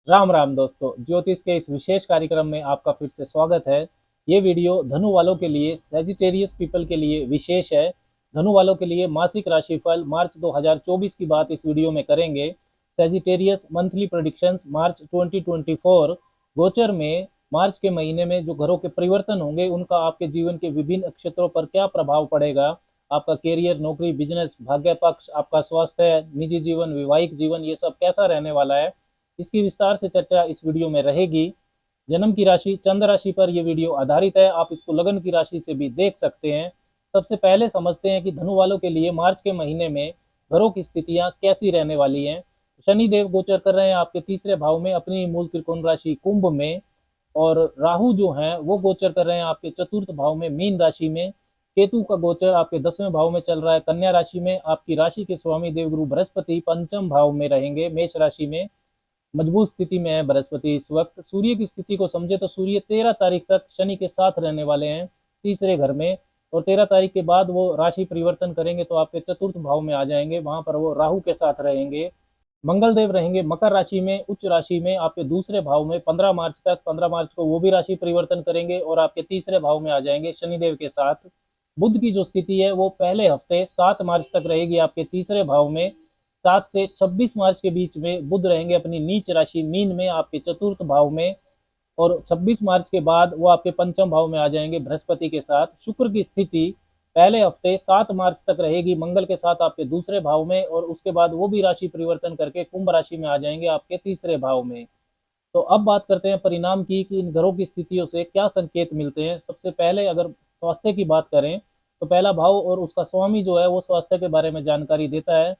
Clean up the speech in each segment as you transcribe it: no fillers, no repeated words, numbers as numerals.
राम राम दोस्तों, ज्योतिष के इस विशेष कार्यक्रम में आपका फिर से स्वागत है। ये वीडियो धनु वालों के लिए, सेजिटेरियस पीपल के लिए विशेष है। धनु वालों के लिए मासिक राशिफल मार्च 2024 की बात इस वीडियो में करेंगे। सेजिटेरियस मंथली प्रेडिक्शंस मार्च 2024। गोचर में मार्च के महीने में जो ग्रहों के परिवर्तन होंगे उनका आपके जीवन के विभिन्न क्षेत्रों पर क्या प्रभाव पड़ेगा। आपका कैरियर, नौकरी, बिजनेस, भाग्य पक्ष, आपका स्वास्थ्य, निजी जीवन, वैवाहिक जीवन, ये सब कैसा रहने वाला है, इसकी विस्तार से चर्चा इस वीडियो में रहेगी। जन्म की राशि चंद्र राशि पर यह वीडियो आधारित है, आप इसको लगन की राशि से भी देख सकते हैं। सबसे पहले समझते हैं कि धनु वालों के लिए मार्च के महीने में ग्रहों की स्थितियां कैसी रहने वाली हैं। शनि देव गोचर कर रहे हैं आपके तीसरे भाव में, अपनी मूल त्रिकोण राशि कुंभ में। और राहु जो है वो गोचर कर रहे हैं आपके चतुर्थ भाव में, मीन राशि में। केतु का गोचर आपके 10वें भाव में चल रहा है, कन्या राशि में। आपकी राशि के स्वामी देवगुरु बृहस्पति पंचम भाव में रहेंगे, मेष राशि में। मजबूत स्थिति में है बृहस्पति इस वक्त। सूर्य की स्थिति को समझे तो सूर्य 13 तारीख तक शनि के साथ रहने वाले हैं, तीसरे घर में। और 13 तारीख के बाद वो राशि परिवर्तन करेंगे तो आपके चतुर्थ भाव में आ जाएंगे, वहां पर वो राहु के साथ रहेंगे। मंगल देव रहेंगे मकर राशि में, उच्च राशि में, आपके दूसरे भाव में 15 मार्च तक। 15 मार्च को वो भी राशि परिवर्तन करेंगे और आपके तीसरे भाव में आ जाएंगे शनिदेव के साथ। बुध की जो स्थिति है वो पहले हफ्ते 7 मार्च तक रहेगी आपके तीसरे भाव में। 7 से 26 मार्च के बीच में बुध रहेंगे अपनी नीच राशि मीन में, आपके चतुर्थ भाव में। और 26 मार्च के बाद वो आपके पंचम भाव में आ जाएंगे बृहस्पति के साथ। शुक्र की स्थिति पहले हफ्ते 7 मार्च तक रहेगी मंगल के साथ आपके दूसरे भाव में, और उसके बाद वो भी राशि परिवर्तन करके कुंभ राशि में आ जाएंगे आपके तीसरे भाव में। तो अब बात करते हैं परिणाम की कि इन ग्रहों की स्थितियों से क्या संकेत मिलते हैं। सबसे पहले अगर स्वास्थ्य की बात करें तो पहला भाव और उसका स्वामी जो है वो स्वास्थ्य के बारे में जानकारी देता है।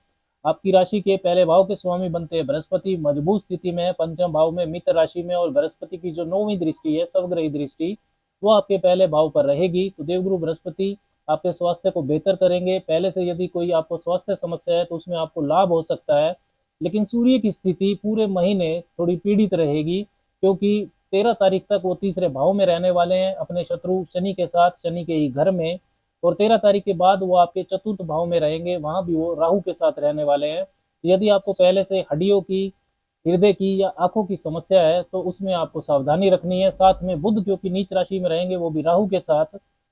आपकी राशि के पहले भाव के स्वामी बनते हैं बृहस्पति, मजबूत स्थिति में है पंचम भाव में, मित्र राशि में। और बृहस्पति की जो 9वीं दृष्टि है, सर्वग्रही दृष्टि, वो आपके पहले भाव पर रहेगी। तो देवगुरु बृहस्पति आपके स्वास्थ्य को बेहतर करेंगे। पहले से यदि कोई आपको स्वास्थ्य समस्या है तो उसमें आपको लाभ हो सकता है। लेकिन सूर्य की स्थिति पूरे महीने थोड़ी पीड़ित रहेगी, क्योंकि 13 तारीख तक वो तीसरे भाव में रहने वाले हैं अपने शत्रु शनि के साथ, शनि के ही घर में। और 13 तारीख के बाद वो आपके चतुर्थ भाव में रहेंगे, वहां भी वो राहु के साथ रहने वाले हैं। यदि आपको पहले से हड्डियों की, हृदय की या आंखों की समस्या है तो उसमें आपको सावधानी रखनी है। साथ में बुध क्योंकि नीच राशि में रहेंगे वो भी राहु के साथ,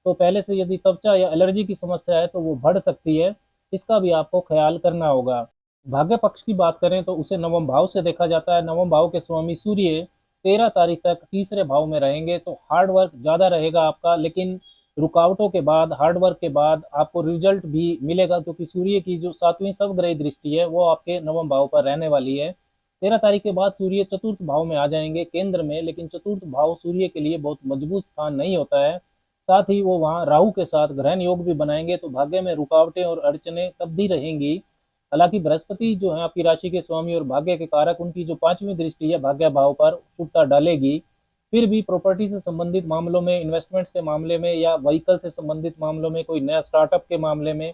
तो पहले से यदि त्वचा या एलर्जी की समस्या है तो वो बढ़ सकती है, इसका भी आपको ख्याल करना होगा। भाग्य पक्ष की बात करें तो उसे नवम भाव से देखा जाता है। नवम भाव के स्वामी सूर्य 13 तारीख तक तीसरे भाव में रहेंगे, तो हार्ड वर्क ज्यादा रहेगा आपका, लेकिन रुकावटों के बाद, हार्ड वर्क के बाद आपको रिजल्ट भी मिलेगा, क्योंकि सूर्य की जो 7वीं सर्वग्रही दृष्टि है वो आपके नवम भाव पर रहने वाली है। 13 तारीख के बाद सूर्य चतुर्थ भाव में आ जाएंगे, केंद्र में। लेकिन चतुर्थ भाव सूर्य के लिए बहुत मजबूत स्थान नहीं होता है। साथ ही वो वहाँ राहु के साथ ग्रहण योग भी बनाएंगे, तो भाग्य में रुकावटें और अड़चने तब भी रहेंगी। हालांकि बृहस्पति जो है आपकी राशि के स्वामी और भाग्य के कारक, उनकी जो 5वीं दृष्टि है भाग्य भाव पर शुभता डालेगी। फिर भी प्रॉपर्टी से संबंधित मामलों में, इन्वेस्टमेंट से मामले में, या व्हीकल से संबंधित मामलों में, कोई नया स्टार्टअप के मामले में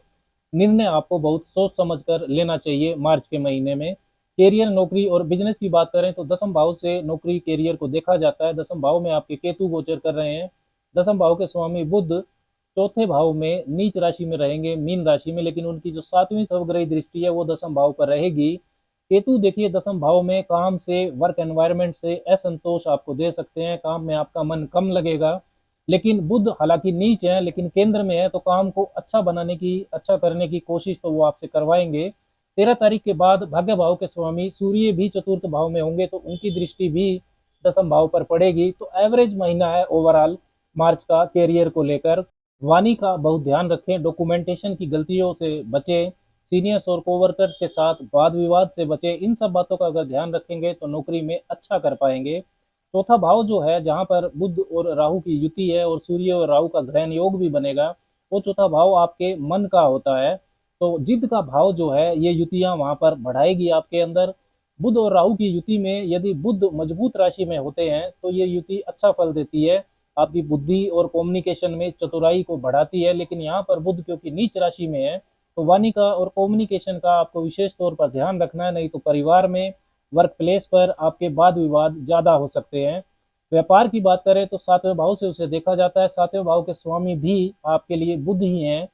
निर्णय आपको बहुत सोच समझ कर लेना चाहिए मार्च के महीने में। कैरियर, नौकरी और बिजनेस की बात करें तो दसम भाव से नौकरी, कैरियर को देखा जाता है। दसम भाव में आपके केतु गोचर कर रहे हैं। दसम भाव के स्वामी बुध चौथे भाव में नीच राशि में रहेंगे, मीन राशि में। लेकिन उनकी जो 7वीं सर्वग्रही दृष्टि है वो दसम भाव पर रहेगी। केतु देखिए दसम भाव में काम से, वर्क एनवायरनमेंट से असंतोष आपको दे सकते हैं, काम में आपका मन कम लगेगा। लेकिन बुध हालांकि नीच है लेकिन केंद्र में है, तो काम को अच्छा बनाने की, अच्छा करने की कोशिश तो वो आपसे करवाएंगे। 13 तारीख के बाद भाग्य भाव के स्वामी सूर्य भी चतुर्थ भाव में होंगे, तो उनकी दृष्टि भी दसम भाव पर पड़ेगी। तो एवरेज महीना है ओवरऑल मार्च का कैरियर को लेकर। वाणी का बहुत ध्यान रखें, डॉक्यूमेंटेशन की गलतियों से बचें, सीनियर्स और कोवर्कर्स के साथ वाद विवाद से बचें। इन सब बातों का अगर ध्यान रखेंगे तो नौकरी में अच्छा कर पाएंगे। चौथा भाव जो है, जहां पर बुध और राहु की युति है और सूर्य और राहु का ग्रहण योग भी बनेगा, वो चौथा भाव आपके मन का होता है। तो जिद का भाव जो है, ये युतियां वहां पर बढ़ाएगी आपके अंदर। बुध और राहु की युति में यदि बुध मजबूत राशि में होते हैं तो ये युति अच्छा फल देती है, आपकी बुद्धि और कम्युनिकेशन में चतुराई को बढ़ाती है। लेकिन यहाँ पर बुध क्योंकि नीच राशि में है, तो वाणी का और कम्युनिकेशन का आपको विशेष तौर पर ध्यान रखना है, नहीं तो परिवार में, वर्क प्लेस पर आपके वाद विवाद ज्यादा हो सकते हैं। व्यापार की बात करें तो 7वें भाव से उसे देखा जाता है। 7वें भाव के स्वामी भी आपके लिए बुध ही हैं,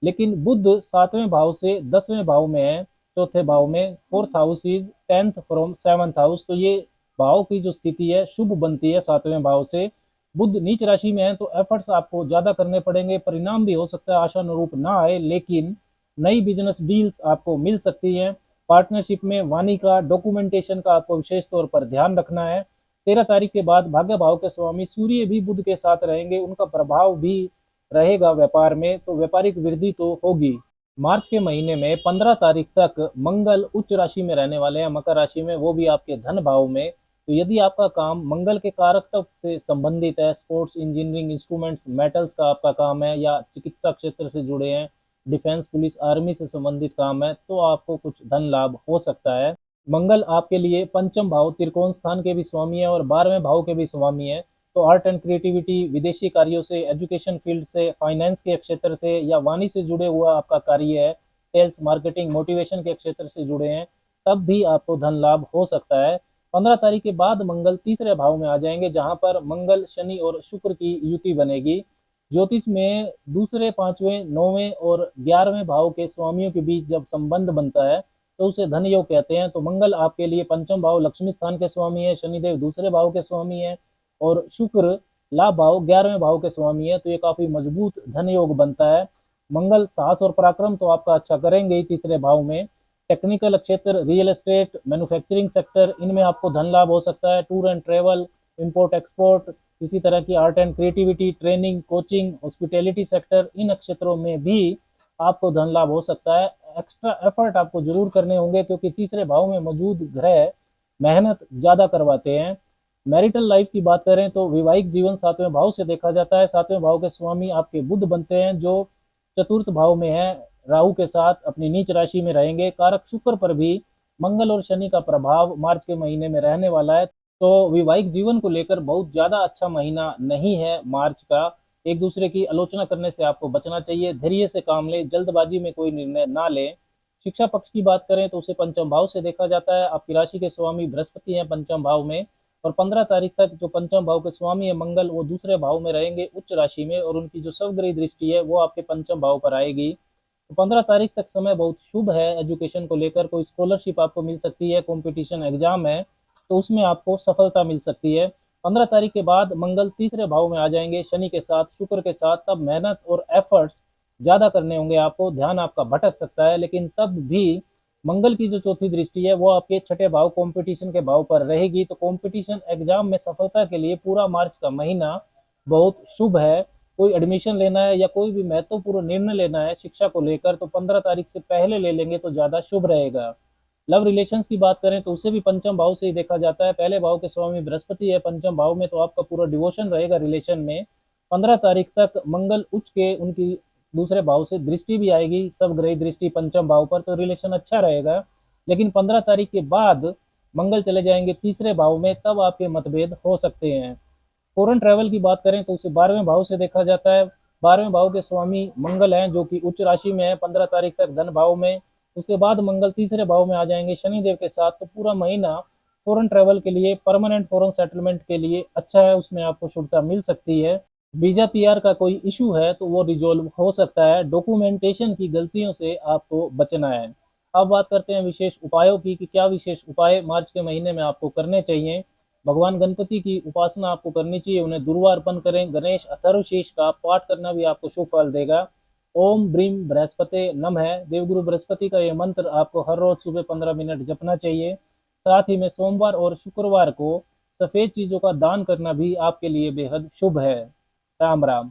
लेकिन बुध 7वें भाव से 10वें भाव में है, चौथे भाव में। Fourth house is 10th from 7th house, तो ये भाव की जो स्थिति है शुभ बनती है 7वें भाव से। बुध नीच राशि में है तो एफर्ट्स आपको ज्यादा करने पड़ेंगे, परिणाम भी हो सकता है आशानुरूप ना आए, लेकिन नई बिजनेस डील्स आपको मिल सकती हैं। पार्टनरशिप में वाणी का, डॉक्यूमेंटेशन का आपको विशेष तौर पर ध्यान रखना है। 13 तारीख के बाद भाग्य भाव के स्वामी सूर्य भी बुध के साथ रहेंगे, उनका प्रभाव भी रहेगा व्यापार में, तो व्यापारिक वृद्धि तो होगी। मार्च के महीने में 15 तारीख तक मंगल उच्च राशि में रहने वाले हैं, मकर राशि में, वो भी आपके धन भाव में। तो यदि आपका काम मंगल के कारक तत्व से संबंधित है, स्पोर्ट्स, इंजीनियरिंग, इंस्ट्रूमेंट्स, मेटल्स का आपका काम है, या चिकित्सा क्षेत्र से जुड़े हैं, डिफेंस, पुलिस, आर्मी से संबंधित काम है, तो आपको कुछ धन लाभ हो सकता है। मंगल आपके लिए पंचम भाव त्रिकोण स्थान के भी स्वामी है और 12वें भाव के भी स्वामी है। तो आर्ट एंड क्रिएटिविटी, विदेशी कार्यों से, एजुकेशन फील्ड से, फाइनेंस के क्षेत्र से या वाणी से जुड़े हुआ आपका कार्य है, सेल्स, मार्केटिंग, मोटिवेशन के क्षेत्र से जुड़े हैं, तब भी आपको धन लाभ हो सकता है। 15 तारीख के बाद मंगल तीसरे भाव में आ जाएंगे, जहां पर मंगल, शनि और शुक्र की युति बनेगी। ज्योतिष में दूसरे, पांचवें, 9वें और 11वें भाव के स्वामियों के बीच जब संबंध बनता है तो उसे धन योग कहते हैं। तो मंगल आपके लिए पंचम भाव लक्ष्मी स्थान के स्वामी है, शनिदेव दूसरे भाव के स्वामी है और शुक्र लाभ भाव 11वें भाव के स्वामी है। तो ये काफी मजबूत धन योग बनता है। मंगल साहस और पराक्रम तो आपका अच्छा करेंगे ही तीसरे भाव में। टेक्निकल क्षेत्र, रियल एस्टेट, मैन्युफैक्चरिंग सेक्टर, इनमें आपको धन लाभ हो सकता है। Tour and travel, import export, इसी तरह की art and creativity, training, coaching, hospitality sector, इन क्षेत्रों में भी आपको धन लाभ हो सकता है। एक्स्ट्रा एफर्ट आपको जरूर करने होंगे, क्योंकि तीसरे भाव में मौजूद ग्रह मेहनत ज्यादा करवाते हैं। मैरिटल लाइफ की बात करें तो वैवाहिक जीवन 7वें भाव से देखा जाता है। 7वें भाव के स्वामी आपके बुध बनते हैं, जो चतुर्थ भाव में है, राहु के साथ अपनी नीच राशि में रहेंगे। कारक शुक्र पर भी मंगल और शनि का प्रभाव मार्च के महीने में रहने वाला है। तो वैवाहिक जीवन को लेकर बहुत ज्यादा अच्छा महीना नहीं है मार्च का। एक दूसरे की आलोचना करने से आपको बचना चाहिए, धैर्य से काम ले, जल्दबाजी में कोई निर्णय ना ले। शिक्षा पक्ष की बात करें तो उसे पंचम भाव से देखा जाता है। आपकी राशि के स्वामी बृहस्पति हैं पंचम भाव में, और 15 तारीख तक जो पंचम भाव के स्वामी है मंगल, वो दूसरे भाव में रहेंगे उच्च राशि में, और उनकी जो सवग्रही दृष्टि है वो आपके पंचम भाव पर आएगी। तो 15 तारीख तक समय बहुत शुभ है। एजुकेशन को लेकर कोई स्कॉलरशिप आपको मिल सकती है, कंपटीशन एग्जाम है तो उसमें आपको सफलता मिल सकती है। 15 तारीख के बाद मंगल तीसरे भाव में आ जाएंगे शनि के साथ, शुक्र के साथ। तब मेहनत और एफर्ट्स ज्यादा करने होंगे आपको, ध्यान आपका भटक सकता है, लेकिन तब भी मंगल की जो चौथी दृष्टि है वो आपके छठे भाव कंपटीशन के भाव पर रहेगी। तो कंपटीशन एग्जाम में सफलता के लिए पूरा मार्च का महीना बहुत शुभ है। कोई एडमिशन लेना है या कोई भी महत्वपूर्ण निर्णय लेना है शिक्षा को लेकर, तो 15 तारीख से पहले ले लेंगे तो ज्यादा शुभ रहेगा। लव रिलेशंस की बात करें तो उसे भी पंचम भाव से ही देखा जाता है। पहले भाव के स्वामी बृहस्पति है पंचम भाव में, तो आपका पूरा डिवोशन रहेगा रिलेशन में। 15 तारीख तक मंगल उच्च के उनकी दूसरे भाव से दृष्टि भी आएगी, सब ग्रह दृष्टि पंचम भाव पर, तो रिलेशन अच्छा रहेगा। लेकिन 15 तारीख के बाद मंगल चले जाएंगे तीसरे भाव में, तब आपके मतभेद हो सकते हैं। फॉरेन ट्रैवल की बात करें तो उसे 12वें भाव से देखा जाता है। 12वें भाव के स्वामी मंगल हैं, जो कि उच्च राशि में है 15 तारीख तक धन भाव में। उसके बाद मंगल तीसरे भाव में आ जाएंगे शनिदेव के साथ। तो पूरा महीना फॉरेन ट्रैवल के लिए, परमानेंट फॉरेन सेटलमेंट के लिए अच्छा है, उसमें आपको शुभता मिल सकती है। वीजा पीआर का कोई इशू है तो वो रिजोल्व हो सकता है। डॉक्यूमेंटेशन की गलतियों से आपको बचना है। अब बात करते हैं विशेष उपायों की, कि क्या विशेष उपाय मार्च के महीने में आपको करने चाहिए। भगवान गणपति की उपासना आपको करनी चाहिए, उन्हें दुर्वा अर्पण करें। गणेश अथर्वशीष का पाठ करना भी आपको शुभ फल देगा। ओम ब्रीम बृहस्पति नमः, देवगुरु बृहस्पति का यह मंत्र आपको हर रोज सुबह 15 मिनट जपना चाहिए। साथ ही में सोमवार और शुक्रवार को सफेद चीजों का दान करना भी आपके लिए बेहद शुभ है। राम राम।